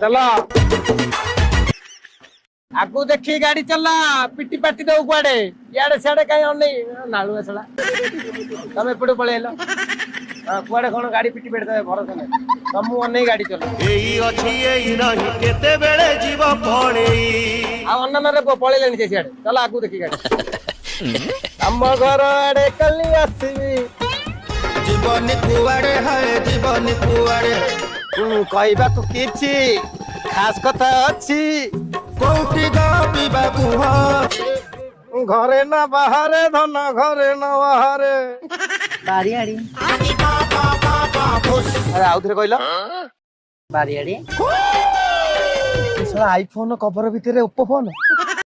चलो आगु देखी गाड़ी चला पिटी पाटी दो कुआडे याडे सियाडे काई अनै नाळुआ छला तमे एपटे पळेलो कुआडे कोन गाड़ी पिटी पेट दे भरोसा नै तमु अनै गाड़ी चला एई अछि एई नाही केते बेले जीव पड़े आ अन्नन रे पळेलेनी जे सियाडे चला आगु देखी गाड़ी हम घर आडे कली आसीबी जीवन कुआडे है जीवन कुआडे कहबा तू किछि खास कथा अछि कोउटी गाबी बाबू घरे ना बाहरे धन घरे ना बाहरे बारियाड़ी अरे आउ थरे कहलो बारियाड़ी आईफोन कवर भितर ओप्पो फोन